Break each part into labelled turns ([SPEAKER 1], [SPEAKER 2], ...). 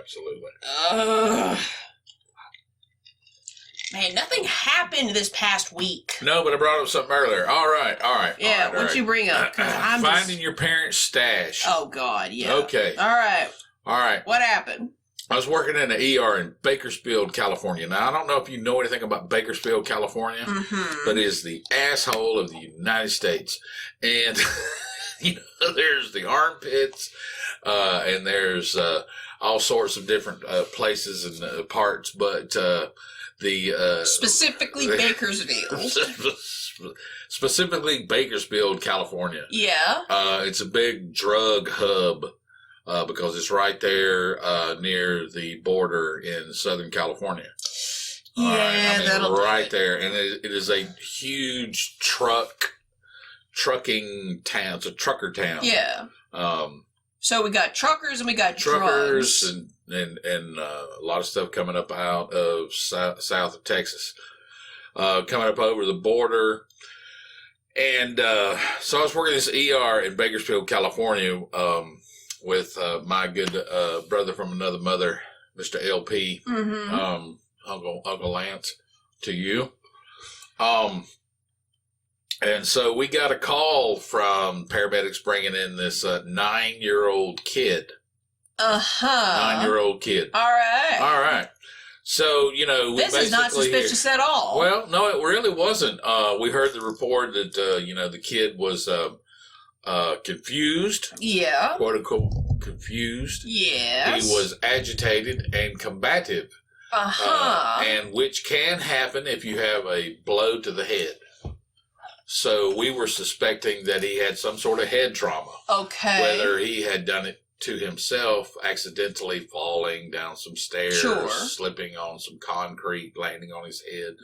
[SPEAKER 1] Absolutely.
[SPEAKER 2] Man, nothing happened this past week.
[SPEAKER 1] No, but I brought up something earlier. All right.
[SPEAKER 2] Yeah, what'd you bring up? I'm
[SPEAKER 1] Finding your parents' stash.
[SPEAKER 2] Oh, God, yeah.
[SPEAKER 1] Okay.
[SPEAKER 2] All right. What happened?
[SPEAKER 1] I was working in an ER in Bakersfield, California. Now, I don't know if you know anything about Bakersfield, California, but it is the asshole of the United States. And, there's the armpits, and there's all sorts of different places and parts, but
[SPEAKER 2] specifically Bakersfield.
[SPEAKER 1] Specifically Bakersfield, California.
[SPEAKER 2] Yeah.
[SPEAKER 1] It's a big drug hub. Because it's right there near the border in Southern California.
[SPEAKER 2] Yeah, that'll
[SPEAKER 1] right there, and it is a huge trucking town. It's a trucker town.
[SPEAKER 2] Yeah. So we got truckers and we got
[SPEAKER 1] truckers
[SPEAKER 2] drugs.
[SPEAKER 1] and a lot of stuff coming up out of south of Texas, coming up over the border. And so I was working this ER in Bakersfield, California. With my good brother from another mother, Mr. LP, Uncle Lance, to you. And so we got a call from paramedics bringing in this 9-year-old kid. 9-year-old kid.
[SPEAKER 2] All right.
[SPEAKER 1] So,
[SPEAKER 2] this is not suspicious at all.
[SPEAKER 1] Well, no, it really wasn't. We heard the report that, the kid was confused.
[SPEAKER 2] Yeah.
[SPEAKER 1] Quote unquote confused.
[SPEAKER 2] Yes.
[SPEAKER 1] He was agitated and combative. And which can happen if you have a blow to the head. So we were suspecting that he had some sort of head trauma.
[SPEAKER 2] Okay.
[SPEAKER 1] Whether he had done it to himself, accidentally falling down some stairs, slipping on some concrete, landing on his head.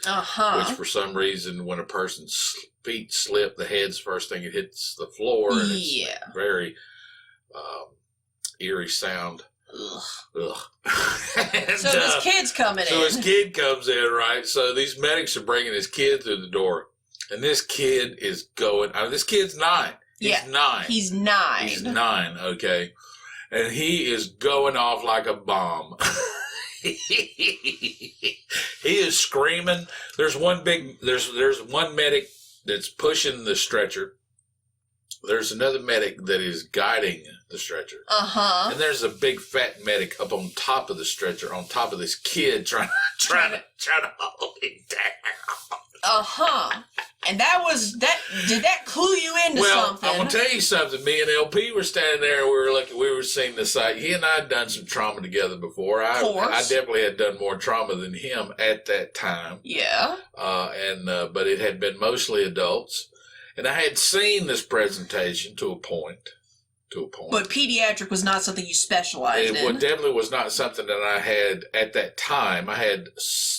[SPEAKER 1] Which for some reason, when a person's feet slip, the head's the first thing it hits the floor. And it's a very eerie sound. Ugh.
[SPEAKER 2] So this kid's coming in.
[SPEAKER 1] So his kid comes in, right? So these medics are bringing his kid through the door. And this kid is going, this kid's 9. He's 9.
[SPEAKER 2] He's 9.
[SPEAKER 1] He's 9, okay. And he is going off like a bomb. He is screaming. There's one medic that's pushing the stretcher. There's another medic that is guiding the stretcher. And there's a big fat medic up on top of the stretcher, on top of this kid trying to hold him down.
[SPEAKER 2] And did that clue you into something?
[SPEAKER 1] I'm going to tell you something. Me and LP were standing there and we were seeing the sight. He and I had done some trauma together before. I definitely had done more trauma than him at that time.
[SPEAKER 2] Yeah.
[SPEAKER 1] But it had been mostly adults. And I had seen this presentation to a point.
[SPEAKER 2] But pediatric was not something you specialized in.
[SPEAKER 1] It definitely was not something that I had at that time. I had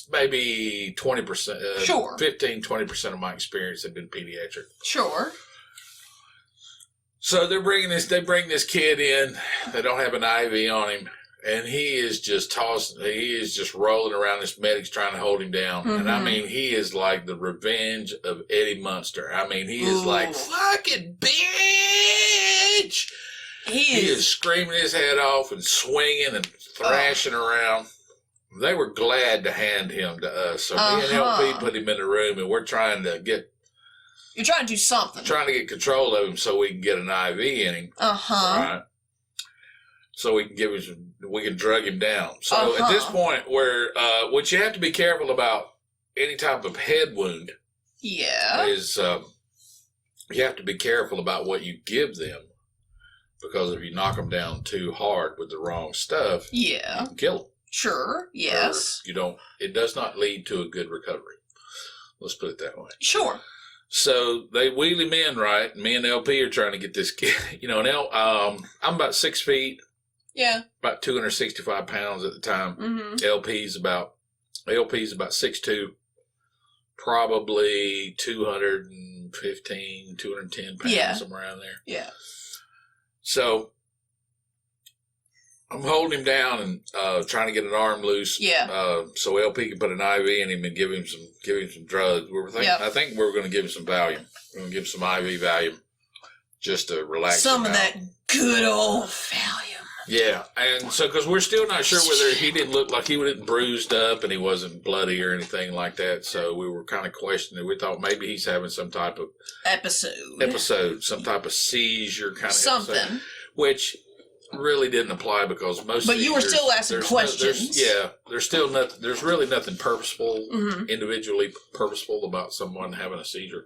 [SPEAKER 1] maybe 20%, 15, 20% of my experience had been pediatric.
[SPEAKER 2] Sure.
[SPEAKER 1] So they bring this kid in. They don't have an IV on him. And he is just rolling around. This medic's trying to hold him down. And I mean, he is like the revenge of Eddie Munster. I mean, he is like, fucking bitch! He is screaming his head off and swinging and thrashing around. They were glad to hand him to us. So me and LP put him in the room, and we're trying to get...
[SPEAKER 2] You're trying to do something.
[SPEAKER 1] Trying to get control of him so we can get an IV in him. Right? So we can drug him down. So at this point, what you have to be careful about any type of head wound is you have to be careful about what you give them, because if you knock them down too hard with the wrong stuff, you can kill them.
[SPEAKER 2] Sure. Yes.
[SPEAKER 1] It does not lead to a good recovery. Let's put it that way.
[SPEAKER 2] Sure.
[SPEAKER 1] So they wheel him in, right? Me and LP are trying to get this kid. And I'm about 6 feet.
[SPEAKER 2] Yeah.
[SPEAKER 1] About 265 pounds at the time. LP's about 6'2", probably 215, 210 pounds, somewhere around there.
[SPEAKER 2] Yeah. So
[SPEAKER 1] I'm holding him down and trying to get an arm loose.
[SPEAKER 2] Yeah.
[SPEAKER 1] So LP can put an IV in him and give him some drugs. I think we were going to give him some Valium. We're going to give him some IV Valium just to relax.
[SPEAKER 2] Some of that good old Valium.
[SPEAKER 1] Yeah, and so because we're still not sure whether he didn't look like he wasn't bruised up and he wasn't bloody or anything like that. So we were kind of questioning. We thought maybe he's having some type of
[SPEAKER 2] episode,
[SPEAKER 1] some type of seizure kind of
[SPEAKER 2] something,
[SPEAKER 1] episode, which really didn't apply because most.
[SPEAKER 2] But you were still asking questions.
[SPEAKER 1] There's still nothing. There's really nothing purposeful,
[SPEAKER 2] Mm-hmm.
[SPEAKER 1] individually purposeful about someone having a seizure,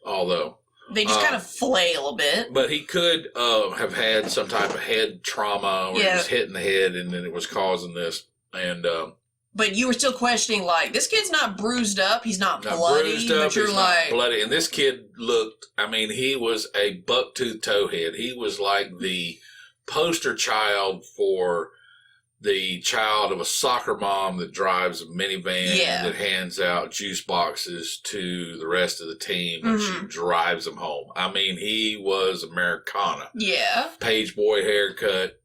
[SPEAKER 1] although.
[SPEAKER 2] They just kind of flail a bit.
[SPEAKER 1] But he could have had some type of head trauma or he was hit in the head and then it was causing this. And
[SPEAKER 2] but you were still questioning, like, this kid's not bruised up. He's not bloody.
[SPEAKER 1] Bruised up,
[SPEAKER 2] but you're
[SPEAKER 1] he's
[SPEAKER 2] like...
[SPEAKER 1] not bloody. And this kid looked, I mean, he was a buck-toothed towhead. He was like the poster child for the child of a soccer mom that drives a minivan that hands out juice boxes to the rest of the team and she drives them home. I mean, he was Americana.
[SPEAKER 2] Yeah.
[SPEAKER 1] Page boy haircut,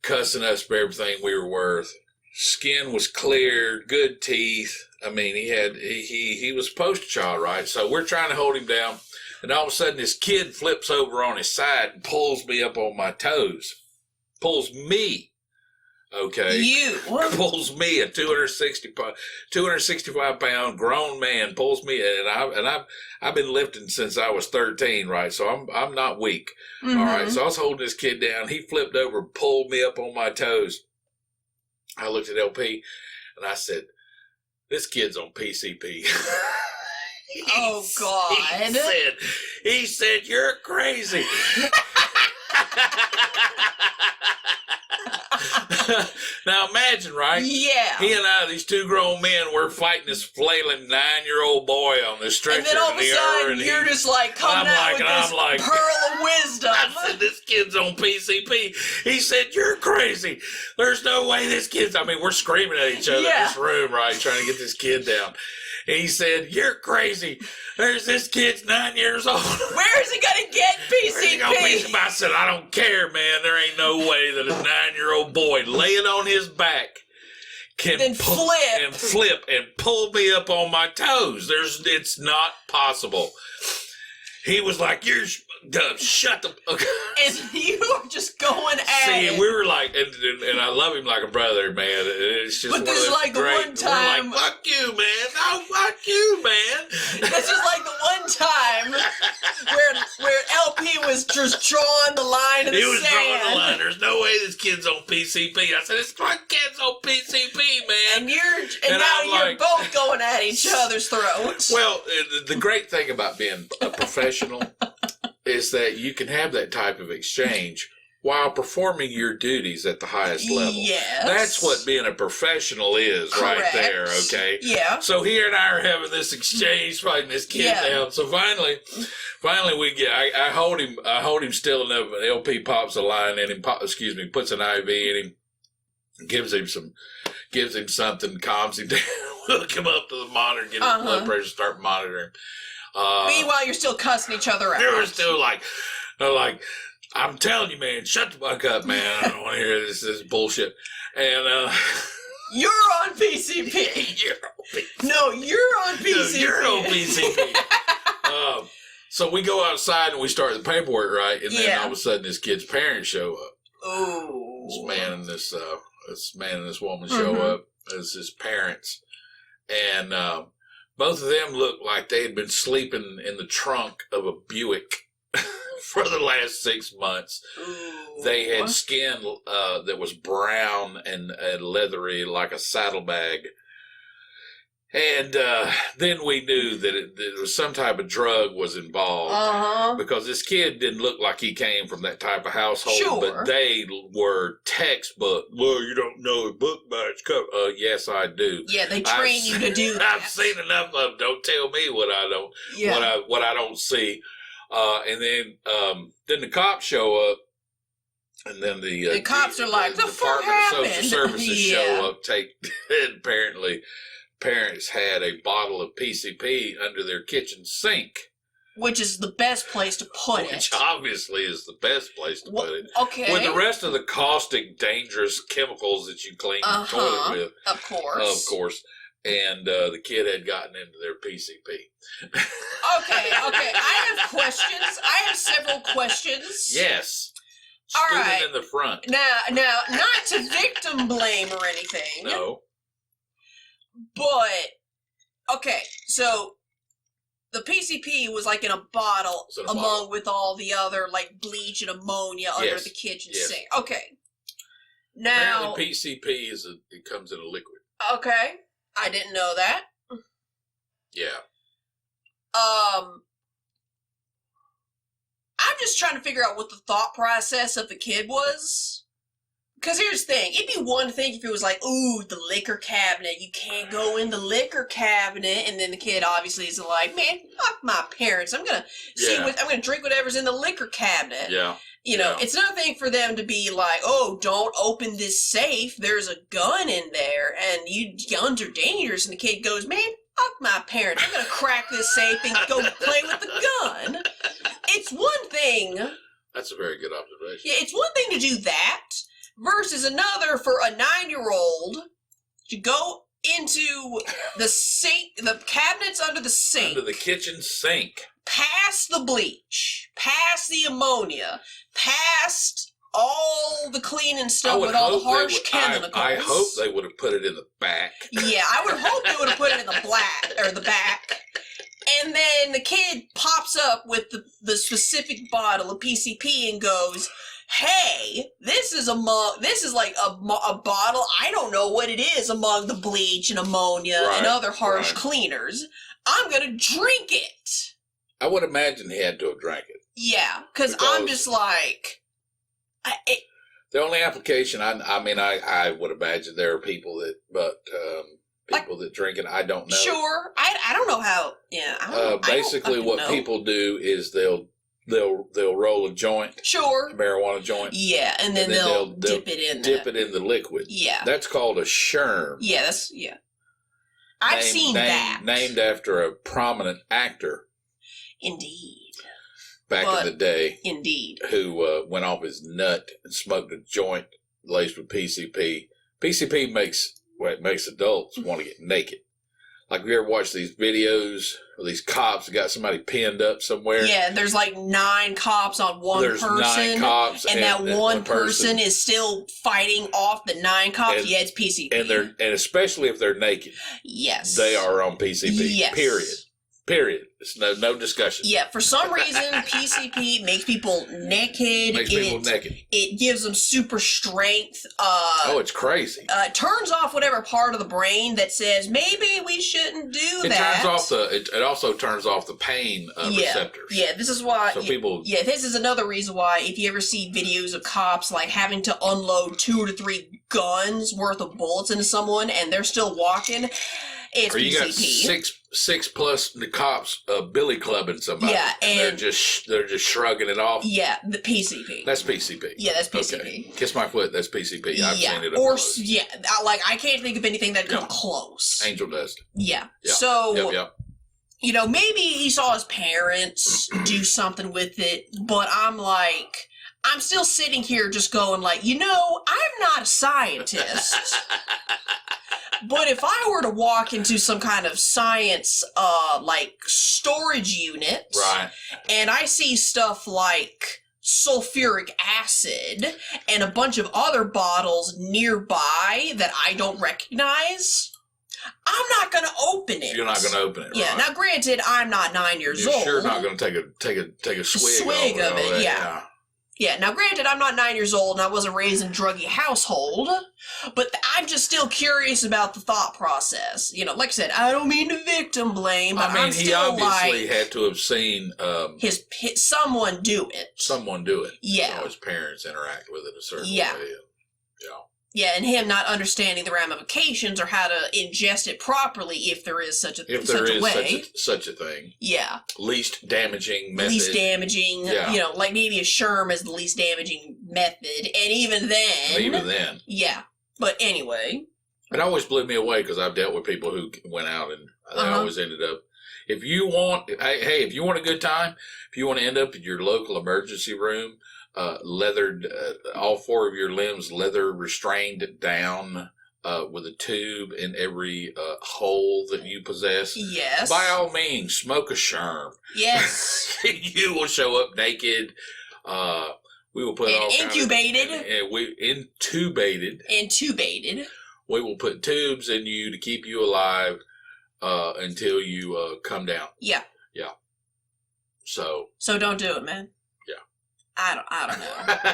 [SPEAKER 1] cussing us for everything we were worth. Skin was clear, good teeth. I mean, he was poster child, right? So we're trying to hold him down. And all of a sudden, this kid flips over on his side and pulls me up on my toes. Pulls me. Okay.
[SPEAKER 2] You.
[SPEAKER 1] Pulls me, a 265 pound grown man pulls me, and I've been lifting since I was 13, right? So I'm not weak.
[SPEAKER 2] Mm-hmm.
[SPEAKER 1] All right. So I was holding this kid down. He flipped over, pulled me up on my toes. I looked at LP and I said, "This kid's on PCP."
[SPEAKER 2] Oh God.
[SPEAKER 1] He said, "You're crazy." Now imagine, right?
[SPEAKER 2] Yeah.
[SPEAKER 1] He and I, these two grown men, we're fighting this flailing 9-year-old boy on this stretcher.
[SPEAKER 2] And then all of a sudden, you're just like coming out with this pearl of wisdom.
[SPEAKER 1] I said, "This kid's on PCP." He said, "You're crazy. There's no way this kid's..." I mean, we're screaming at each other in this room, right, trying to get this kid down. And he said, "You're crazy. There's this kid's 9 years old.
[SPEAKER 2] Where is he going to get PCP?"
[SPEAKER 1] I said, "I don't care, man. There ain't no way that a 9-year-old boy laying on his back can flip and pull me up on my toes. It's not possible." He was like, "You're dumb. Shut the..." Okay.
[SPEAKER 2] And you were just going at it.
[SPEAKER 1] See, we were like, and I love him like a brother, man. It's just
[SPEAKER 2] but this is like the one time.
[SPEAKER 1] We're like, "Fuck you, man. No, fuck you, man."
[SPEAKER 2] This is like the one time where LP was just drawing the line in the sand.
[SPEAKER 1] He was drawing the line. There's no way this kid's on PCP. I said, "This kid's on PCP, man."
[SPEAKER 2] And now you're both going at each other's throats.
[SPEAKER 1] Well, the great thing about being a professional is that you can have that type of exchange while performing your duties at the highest level.
[SPEAKER 2] Yes.
[SPEAKER 1] That's what being a professional is. Correct. Right there, okay?
[SPEAKER 2] Yeah.
[SPEAKER 1] So here and I are having this exchange, fighting this kid down. So finally we get, I hold him still enough, and LP pops a line in him, puts an IV in him, gives him something, calms him down, hook him up to the monitor, get his blood pressure, start monitoring.
[SPEAKER 2] Meanwhile, you're still cussing each other out.
[SPEAKER 1] They were still like, "I'm telling you, man, shut the fuck up, man. I don't want to hear this bullshit." And
[SPEAKER 2] you're on PCP.
[SPEAKER 1] You're on PCP.
[SPEAKER 2] No, you're on PCP.
[SPEAKER 1] No, you're on PCP. So we go outside and we start the paperwork, right? And then all of a sudden, this kid's parents show up.
[SPEAKER 2] Oh.
[SPEAKER 1] This man and this woman show up as his parents, and both of them looked like they had been sleeping in the trunk of a Buick for the last 6 months.
[SPEAKER 2] Ooh.
[SPEAKER 1] They had skin that was brown and leathery like a saddlebag. And then we knew that there was some type of drug was involved because this kid didn't look like he came from that type of household, but they were textbook. "Well, you don't know a book by its cover." Yes, I do.
[SPEAKER 2] Yeah, they train you to do that.
[SPEAKER 1] I've seen enough of them. Don't tell me what I don't, what I don't see. And then the cops show up, and then the
[SPEAKER 2] cops are like, "The fuck
[SPEAKER 1] Department
[SPEAKER 2] happened?"
[SPEAKER 1] of Social Services show up. And apparently, parents had a bottle of PCP under their kitchen sink.
[SPEAKER 2] Which is the best place to put it.
[SPEAKER 1] Which obviously is the best place to put it.
[SPEAKER 2] Okay.
[SPEAKER 1] With the rest of the caustic, dangerous chemicals that you clean the toilet with.
[SPEAKER 2] Of course.
[SPEAKER 1] Of course. And the kid had gotten into their PCP.
[SPEAKER 2] Okay. I have questions. I have several questions.
[SPEAKER 1] Yes. Student
[SPEAKER 2] right.
[SPEAKER 1] in the front.
[SPEAKER 2] Now, not to victim blame or anything.
[SPEAKER 1] No.
[SPEAKER 2] But, okay, so the PCP was like in a bottle with all the other, like, bleach and ammonia under the kitchen sink. Okay. Now.
[SPEAKER 1] Apparently PCP it comes in a liquid.
[SPEAKER 2] Okay. I didn't know that.
[SPEAKER 1] Yeah.
[SPEAKER 2] I'm just trying to figure out what the thought process of the kid was. Because here's the thing. It'd be one thing if it was like, ooh, the liquor cabinet. You can't go in the liquor cabinet. And then the kid obviously is like, man, fuck my parents. I'm going to drink whatever's in the liquor cabinet.
[SPEAKER 1] Yeah.
[SPEAKER 2] You know, it's another thing for them to be like, oh, don't open this safe. There's a gun in there and guns are dangerous. And the kid goes, man, fuck my parents. I'm going to crack this safe and go play with the gun. It's one thing.
[SPEAKER 1] That's a very good observation.
[SPEAKER 2] Yeah, it's one thing to do that versus another for a 9-year-old to go into the sink, the cabinets under the sink.
[SPEAKER 1] Under the kitchen sink.
[SPEAKER 2] Past the bleach, past the ammonia, past all the cleaning stuff with all the harsh chemicals.
[SPEAKER 1] I hope they would have put it in the back.
[SPEAKER 2] Yeah, I would hope they would have put it in the back. And then the kid pops up with the specific bottle of PCP and goes, hey, this is like a bottle, I don't know what it is among the bleach and ammonia and other harsh cleaners. I'm going to drink it.
[SPEAKER 1] I would imagine he had to have drank it.
[SPEAKER 2] Yeah, because I'm just like...
[SPEAKER 1] the only application, I would imagine there are people that, that drink it, I don't know.
[SPEAKER 2] Sure, I don't know how,
[SPEAKER 1] basically what people do is they'll roll a joint.
[SPEAKER 2] Sure.
[SPEAKER 1] A marijuana joint.
[SPEAKER 2] Yeah, and then they'll dip it in
[SPEAKER 1] Dip it in the liquid.
[SPEAKER 2] Yeah.
[SPEAKER 1] That's called a sherm.
[SPEAKER 2] Yeah, I've seen that.
[SPEAKER 1] Named after a prominent actor.
[SPEAKER 2] Indeed.
[SPEAKER 1] Back in the day.
[SPEAKER 2] Indeed.
[SPEAKER 1] Who went off his nut and smoked a joint laced with PCP. PCP makes adults want to get naked. Like, we ever watch these videos of these cops that got somebody pinned up somewhere?
[SPEAKER 2] Yeah, there's like 9 cops on one person.
[SPEAKER 1] There's 9 cops.
[SPEAKER 2] And that one person is still fighting off the 9 cops.
[SPEAKER 1] And,
[SPEAKER 2] it's PCP.
[SPEAKER 1] And especially if they're naked.
[SPEAKER 2] Yes.
[SPEAKER 1] They are on PCP.
[SPEAKER 2] Yes.
[SPEAKER 1] Period. It's no discussion.
[SPEAKER 2] Yeah, for some reason, PCP makes people naked. It gives them super strength.
[SPEAKER 1] It's crazy.
[SPEAKER 2] Turns off whatever part of the brain that says maybe we shouldn't do that.
[SPEAKER 1] It also turns off the pain receptors.
[SPEAKER 2] Yeah, this is why.
[SPEAKER 1] So people.
[SPEAKER 2] Yeah, this is another reason why if you ever see videos of cops like having to unload 2 to 3 guns worth of bullets into someone and they're still walking. It's
[SPEAKER 1] or you
[SPEAKER 2] PCP.
[SPEAKER 1] got six plus the cops billy clubbing somebody.
[SPEAKER 2] Yeah, and
[SPEAKER 1] they're just shrugging it off.
[SPEAKER 2] Yeah, the PCP.
[SPEAKER 1] That's PCP.
[SPEAKER 2] Yeah, that's PCP.
[SPEAKER 1] Okay. Kiss my foot. That's PCP. I've seen it.
[SPEAKER 2] I can't think of anything that comes close.
[SPEAKER 1] Angel dust.
[SPEAKER 2] Yeah.
[SPEAKER 1] Yep.
[SPEAKER 2] So.
[SPEAKER 1] Yep.
[SPEAKER 2] Maybe he saw his parents do something with it, but I'm still sitting here just going like, I'm not a scientist. But if I were to walk into some kind of science, storage unit,
[SPEAKER 1] right,
[SPEAKER 2] and I see stuff like sulfuric acid and a bunch of other bottles nearby that I don't recognize, I'm not going to open it.
[SPEAKER 1] You're not going to open it, right?
[SPEAKER 2] Yeah. Now, granted, I'm not 9 years old.
[SPEAKER 1] You're sure not going to take a swig
[SPEAKER 2] of it. Yeah. Yeah, now granted, I'm not 9 years old and I wasn't raised in a druggy household, but I'm just still curious about the thought process. Like I said, I don't mean to victim blame, but I'm still
[SPEAKER 1] he obviously had to have seen
[SPEAKER 2] someone do it.
[SPEAKER 1] Someone do it.
[SPEAKER 2] Yeah.
[SPEAKER 1] His parents interact with it a certain way.
[SPEAKER 2] Yeah. Yeah, and him not understanding the ramifications or how to ingest it properly if there is such a way.
[SPEAKER 1] Such a thing.
[SPEAKER 2] Yeah.
[SPEAKER 1] Least damaging method.
[SPEAKER 2] Least damaging. Yeah. Like maybe a sherm is the least damaging method. And even then. Yeah. But anyway.
[SPEAKER 1] It always blew me away because I've dealt with people who went out and they always ended up. If you want a good time, if you want to end up in your local emergency room, leathered, all 4 of your limbs leather restrained down with a tube in every hole that you possess.
[SPEAKER 2] Yes.
[SPEAKER 1] By all means, smoke a sherm.
[SPEAKER 2] Yes.
[SPEAKER 1] You will show up naked We will put
[SPEAKER 2] and
[SPEAKER 1] all
[SPEAKER 2] incubated.
[SPEAKER 1] And we intubated.
[SPEAKER 2] Intubated.
[SPEAKER 1] We will put tubes in you to keep you alive until you come down.
[SPEAKER 2] Yeah.
[SPEAKER 1] Yeah. So
[SPEAKER 2] don't do it, man.
[SPEAKER 1] Yeah.
[SPEAKER 2] I don't know.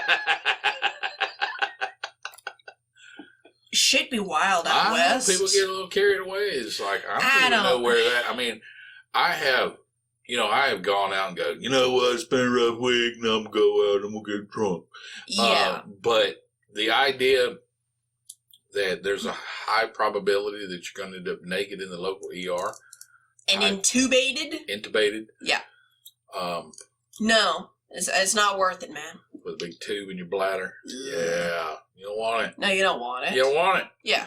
[SPEAKER 2] Shit be wild out west.
[SPEAKER 1] People get a little carried away. It's like, I don't know where that, I mean, I have gone out and go, you know what, it's been a rough week, and I'm going to go out and I'm going to get drunk.
[SPEAKER 2] Yeah.
[SPEAKER 1] But the idea that there's a high probability that you're going to end up naked in the local ER.
[SPEAKER 2] And intubated?
[SPEAKER 1] Intubated.
[SPEAKER 2] Yeah. No, it's not worth it, man.
[SPEAKER 1] With a big tube in your bladder. Yeah. You don't want it.
[SPEAKER 2] No, you don't want it.
[SPEAKER 1] You don't want it.
[SPEAKER 2] Yeah.